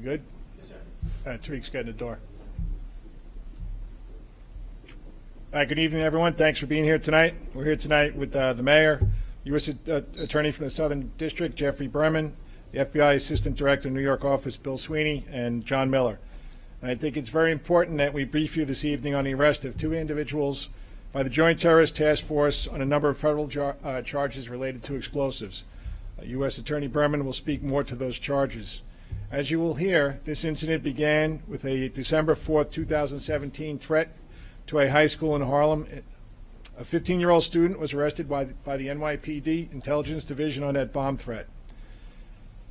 We good? Yes, sir. Tariq's getting the door. All right, good evening, everyone. Thanks for being here tonight. We're here tonight with the mayor, U.S. Attorney from the Southern District, Jeffrey Berman, the FBI Assistant Director, New York office, Bill Sweeney, and John Miller. And I think it's very important that we brief you this evening on the arrest of 2 individuals by the Joint Terrorist Task Force on a number of federal charges related to explosives. U.S. Attorney Berman will speak more to those charges. As you will hear, this incident began with a December 4th, 2017 threat to a high school in Harlem. A 15-year-old student was arrested by the NYPD Intelligence Division on that bomb threat.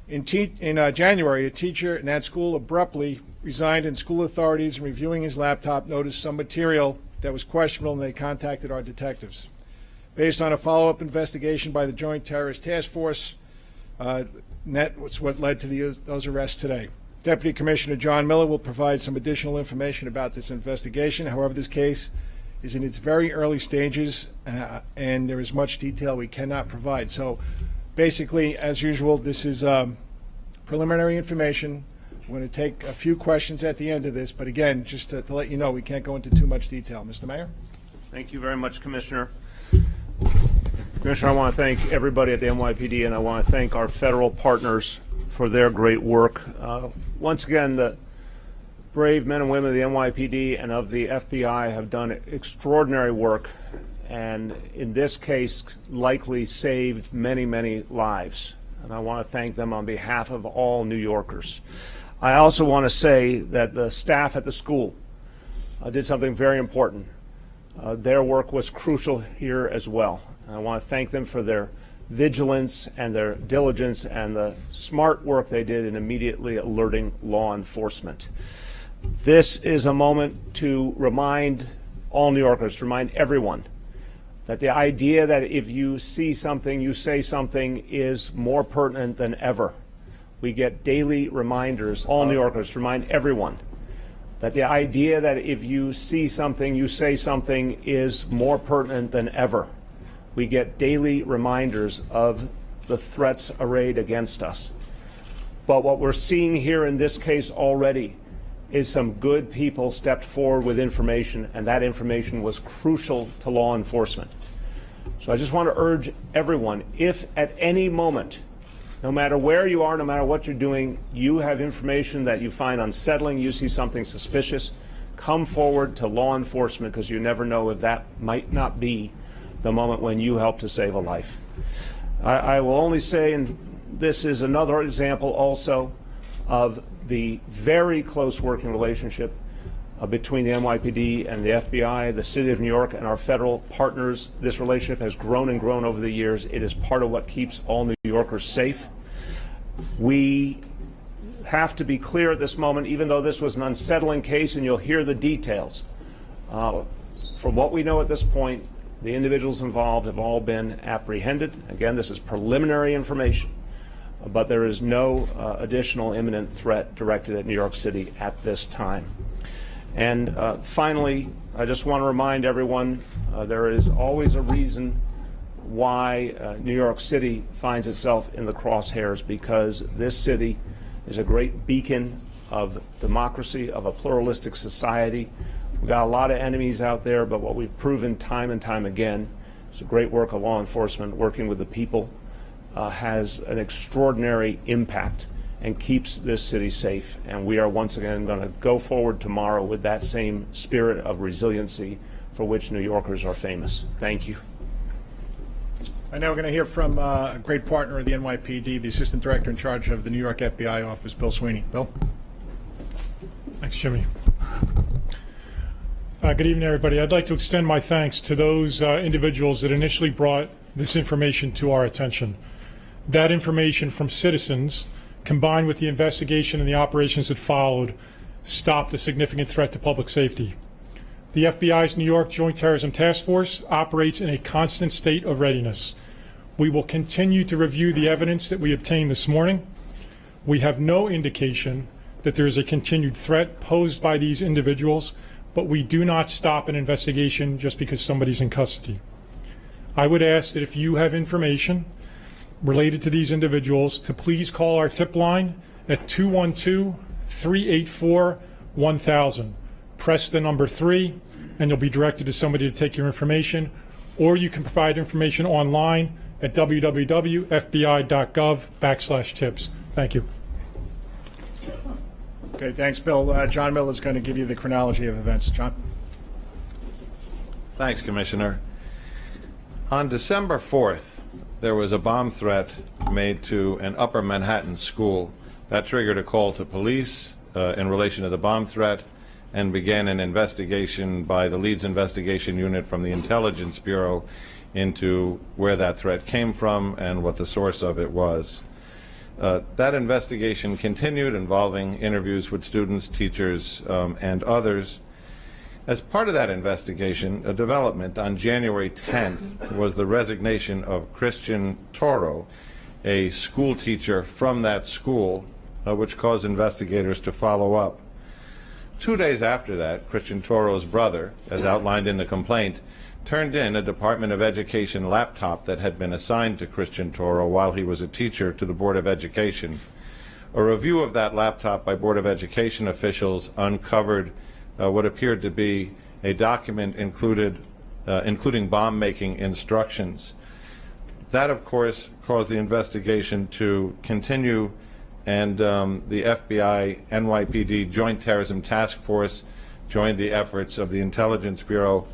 In January, a teacher in that school abruptly resigned, and school authorities, in reviewing his laptop, noticed some material that was questionable, and they contacted our detectives. Based on a follow-up investigation by the Joint Terrorist Task Force, that was what led to those arrests today. Deputy Commissioner John Miller will provide some additional information about this investigation. However, this case is in its very early stages, and there is much detail we cannot provide. So basically, as usual, this is preliminary information. We're going to take a few questions at the end of this, but again, just to let you know, we can't go into too much detail. Mr. Mayor? Thank you very much, Commissioner. Commissioner, I want to thank everybody at the NYPD, and I want to thank our federal partners for their great work. Once again, the brave men and women of the NYPD and of the FBI have done extraordinary work, and in this case, likely saved many, many lives. And I want to thank them on behalf of all New Yorkers. I also want to say that the staff at the school did something very important. Their work was crucial here as well. And I want to thank them for their vigilance and their diligence and the smart work they did in immediately alerting law enforcement. This is a moment to remind all New Yorkers, to remind everyone, that the idea that if you see something, you say something is more pertinent than ever. We get daily reminders, all New Yorkers, to remind everyone that the idea that if you see something, you say something is more pertinent than ever. We get daily reminders of the threats arrayed against us. But what we're seeing here in this case already is some good people stepped forward with information, and that information was crucial to law enforcement. So I just want to urge everyone, if at any moment, no matter where you are, no matter what you're doing, you have information that you find unsettling, you see something suspicious, come forward to law enforcement, because you never know if that might not be the moment when you help to save a life. I will only say, and this is another example also of the very close working relationship between the NYPD and the FBI, the City of New York, and our federal partners. This relationship has grown and grown over the years. It is part of what keeps all New Yorkers safe. We have to be clear at this moment, even though this was an unsettling case, and you'll hear the details. From what we know at this point, the individuals involved have all been apprehended. Again, this is preliminary information, but there is no additional imminent threat directed at New York City at this time. And finally, I just want to remind everyone there is always a reason why New York City finds itself in the crosshairs, because this city is a great beacon of democracy, of a pluralistic society. We've got a lot of enemies out there, but what we've proven time and time again is the great work of law enforcement working with the people has an extraordinary impact and keeps this city safe. And we are once again going to go forward tomorrow with that same spirit of resiliency for which New Yorkers are famous. Thank you. And now we're going to hear from a great partner of the NYPD, the Assistant Director in charge of the New York FBI office, Bill Sweeney. Bill? Thanks, Jimmy. Good evening, everybody. I'd like to extend my thanks to those individuals that initially brought this information to our attention. That information from citizens, combined with the investigation and the operations that followed, stopped a significant threat to public safety. The FBI's New York Joint Terrorism Task Force operates in a constant state of readiness. We will continue to review the evidence that we obtained this morning. We have no indication that there is a continued threat posed by these individuals, but we do not stop an investigation just because somebody's in custody. I would ask that if you have information related to these individuals, to please call our tip line at 384-1000. Press the number 3, and you'll be directed to somebody to take your information, or you can provide information online at www.fbi.gov/tips. Thank you. Okay, thanks, Bill. John Miller is going to give you the chronology of events. John? Thanks, Commissioner. On December 4th, there was a bomb threat made to an Upper Manhattan school. That triggered a call to police in relation to the bomb threat and began an investigation by the Leeds Investigation Unit from the Intelligence Bureau into where that threat came from and what the source of it was. That investigation continued, involving interviews with students, teachers, and others. As part of that investigation, a development on January 10th was the resignation of Christian Toro, a school teacher from that school, which caused investigators to follow up. 2 days after that, Christian Toro's brother, as outlined in the complaint, turned in a Department of Education laptop that had been assigned to Christian Toro while he was a teacher to the Board of Education. A review of that laptop by Board of Education officials uncovered what appeared to be a document including bomb-making instructions. That, of course, caused the investigation to continue, and the FBI NYPD Joint Terrorism Task Force joined the efforts of the Intelligence Bureau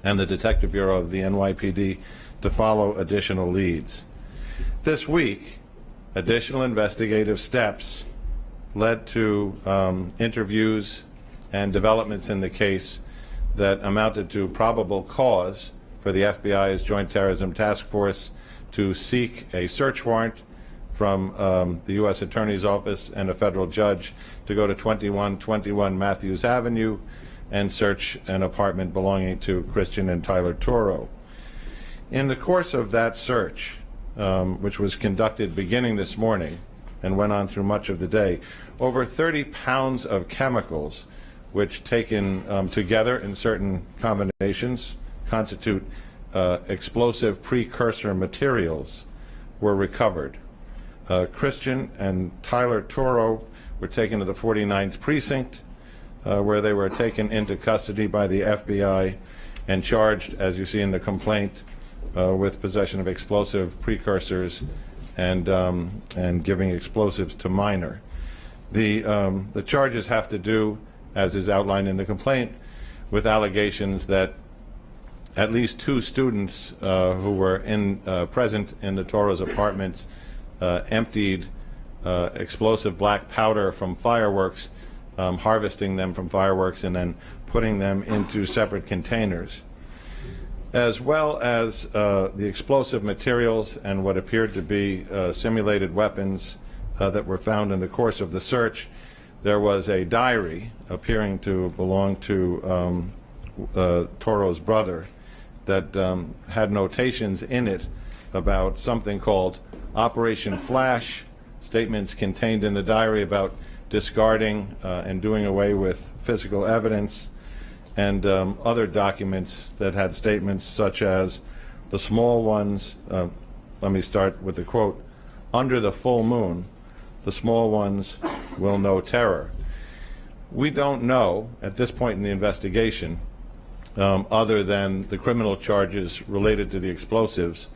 and the Detective Bureau of the NYPD to follow additional leads. This week, additional investigative steps led to interviews and developments in the case that amounted to probable cause for the FBI's Joint Terrorism Task Force to seek a search warrant from the U.S. Attorney's Office and a federal judge to go to 2121 Matthews Avenue and search an apartment belonging to Christian and Tyler Toro. In the course of that search, which was conducted beginning this morning and went on through much of the day, over 30 pounds of chemicals, which taken together in certain combinations constitute explosive precursor materials, were recovered. Christian and Tyler Toro were taken to the 49th Precinct, where they were taken into custody by the FBI and charged, as you see in the complaint, with possession of explosive precursors and giving explosives to minor. The charges have to do, as is outlined in the complaint, with allegations that at least 2 students who were present in the Toro's apartments emptied explosive black powder from fireworks, harvesting them from fireworks and then putting them into separate containers, as well as the explosive materials and what appeared to be simulated weapons that were found in the course of the search. There was a diary appearing to belong to Toro's brother that had notations in it about something called Operation Flash, statements contained in the diary about discarding and doing away with physical evidence, and other documents that had statements such as the small ones, let me start with the quote, "Under the full moon, the small ones will know terror." We don't know at this point in the investigation, other than the criminal charges related to the explosives,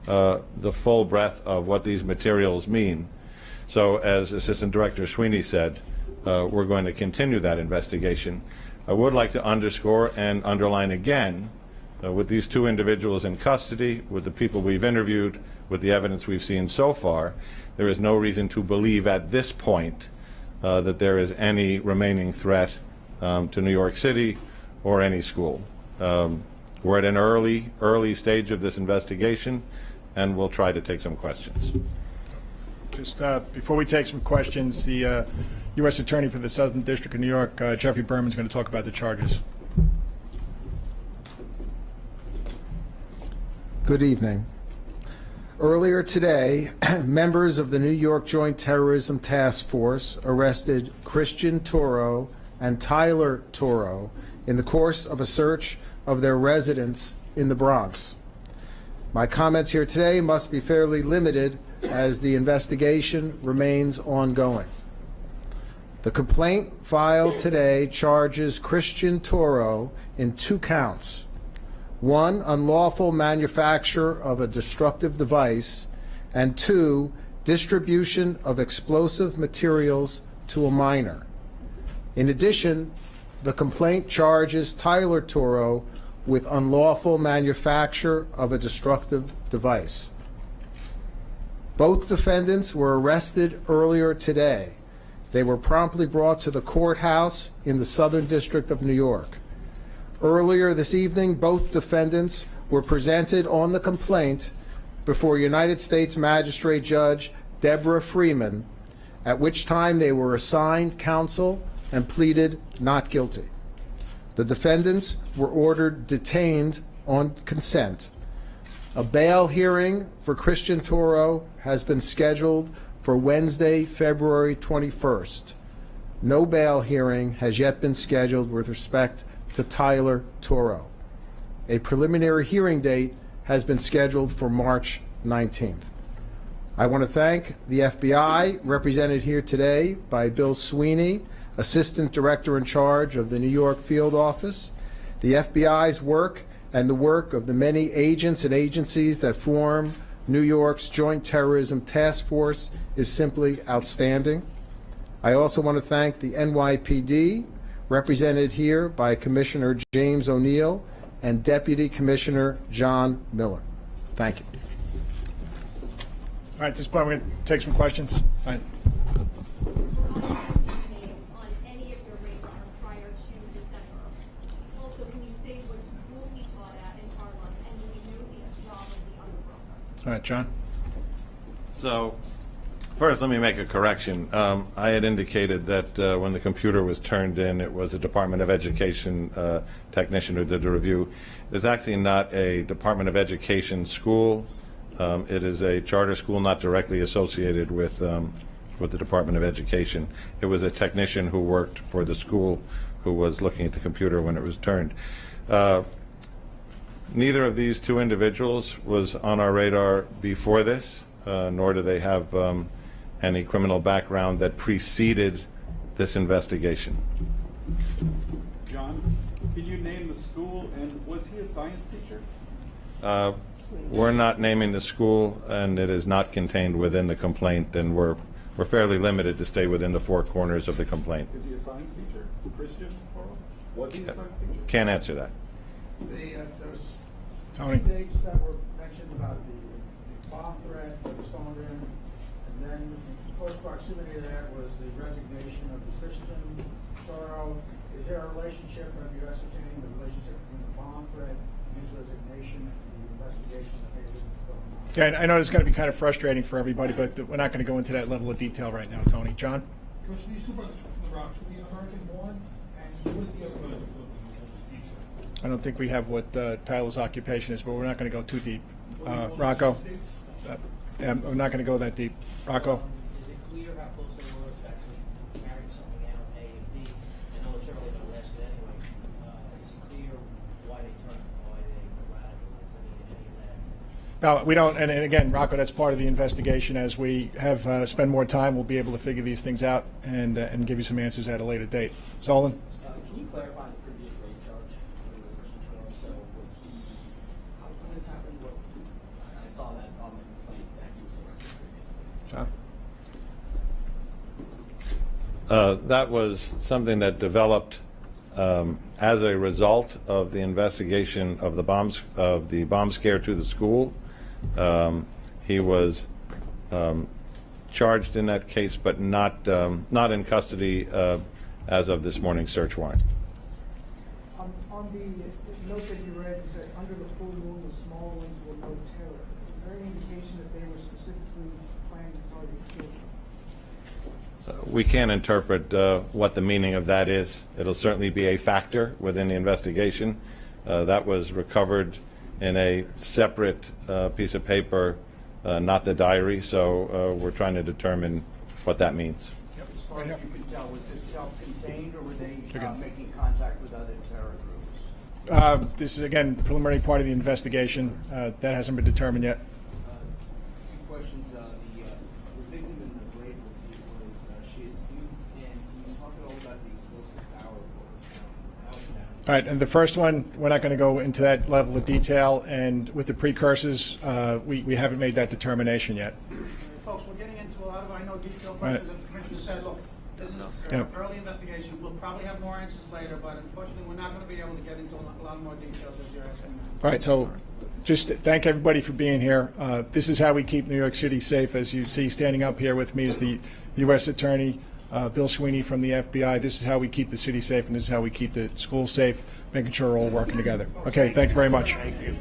the full breadth of what these materials mean. So, as Assistant Director Sweeney said, we're going to continue that investigation. I would like to underscore and underline again, with these 2 individuals in custody, with the people we've interviewed, with the evidence we've seen so far, there is no reason to believe at this point that there is any remaining threat to New York City or any school. We're at an early stage of this investigation, and we'll try to take some questions. Just before we take some questions, the U.S. Attorney for the Southern District of New York, Jeffrey Berman, is going to talk about the charges. Good evening. Earlier today, members of the New York Joint Terrorism Task Force arrested Christian Toro and Tyler Toro in the course of a search of their residence in the Bronx. My comments here today must be fairly limited as the investigation remains ongoing. The complaint filed today charges Christian Toro in 2 counts. 1, unlawful manufacture of a destructive device, and 2, distribution of explosive materials to a minor. In addition, the complaint charges Tyler Toro with unlawful manufacture of a destructive device. Both defendants were arrested earlier today. They were promptly brought to the courthouse in the Southern District of New York. Earlier this evening, both defendants were presented on the complaint before United States Magistrate Judge Deborah Freeman, at which time they were assigned counsel and pleaded not guilty. The defendants were ordered detained on consent. A bail hearing for Christian Toro has been scheduled for Wednesday, February 21st. No bail hearing has yet been scheduled with respect to Tyler Toro. A preliminary hearing date has been scheduled for March 19th. I want to thank the FBI, represented here today by Bill Sweeney, Assistant Director in charge of the New York Field Office. The FBI's work and the work of the many agents and agencies that form New York's Joint Terrorism Task Force is simply outstanding. I also want to thank the NYPD, represented here by Commissioner James O'Neill and Deputy Commissioner John Miller. Thank you. All right, at this point, we're going to take some questions. All right. Names on any of your radar prior to December. Also, can you say what school he taught at in Harlem, and do we know the job of the underbroker? All right, John. So, first, let me make a correction. I had indicated that when the computer was turned in, it was a Department of Education technician who did the review. It's actually not a Department of Education school. It is a charter school not directly associated with the Department of Education. It was a technician who worked for the school who was looking at the computer when it was turned. Neither of these 2 individuals was on our radar before this, nor do they have any criminal background that preceded this investigation. John, can you name the school, and was he a science teacher? We're not naming the school, and it is not contained within the complaint, and we're fairly limited to stay within the 4 corners of the complaint. Is he a science teacher? Christian? Was he a science teacher? Can't answer that. There's Tony. dates that were mentioned about the bomb threat that was phoned in, and then in close proximity to that was the resignation of the Christian Toro. Is there a relationship, have you ascertained the relationship between the bomb threat and his resignation and the investigation that may have been going on? Yeah, I know it's going to be kind of frustrating for everybody, but we're not going to go into that level of detail right now, Tony. John? Commissioner, these 2 brothers from the Bronx, were they American born? And what did the other brother do for the teacher? I don't think we have what Tyler's occupation is, but we're not going to go too deep. Rocco? Yeah, we're not going to go that deep. Rocco? Is it clear how close they were to actually carrying something out, A and B? I know it's early, but I'll ask it anyway. Is it clear why they turned, why they radicalized, any of that? No, we don't, and again, Rocco, that's part of the investigation. As we have spend more time, we'll be able to figure these things out and give you some answers at a later date. Solon? Can you clarify the previous rape charge for the Christian Toro? So was he, when this happened, I saw that on the complaint that he was arrested previously. John? That was something that developed as a result of the investigation of the bomb scare to the school. He was charged in that case, but not in custody as of this morning's search warrant. On the note that you read, you said, under the full moon, the small ones will know terror. Is there any indication that they were specifically planning to target children? We can't interpret what the meaning of that is. It'll certainly be a factor within the investigation. That was recovered in a separate piece of paper, not the diary, so we're trying to determine what that means. As far as you can tell, was this self-contained, or were they making contact with other terror groups? This is, again, preliminary part of the investigation. That hasn't been determined yet. Two questions. The victim in the rape was she astute, and do you All right, and the first one, we're not going to go into that level of detail, and with the precursors, we haven't made that determination yet. Folks, we're getting into a lot of, I know, detailed Right. questions, as the Commissioner said, look, this is Yep. early investigation, we'll probably have more answers later, but unfortunately, we're not going to be able to get into a lot more details as you're asking. All right, so just thank everybody for being here. This is how we keep New York City safe. As you see, standing up here with me is the U.S. Attorney, Bill Sweeney from the FBI. This is how we keep the city safe, and this is how we keep the schools safe, making sure we're all working together. Okay, thank you very much. Thank you.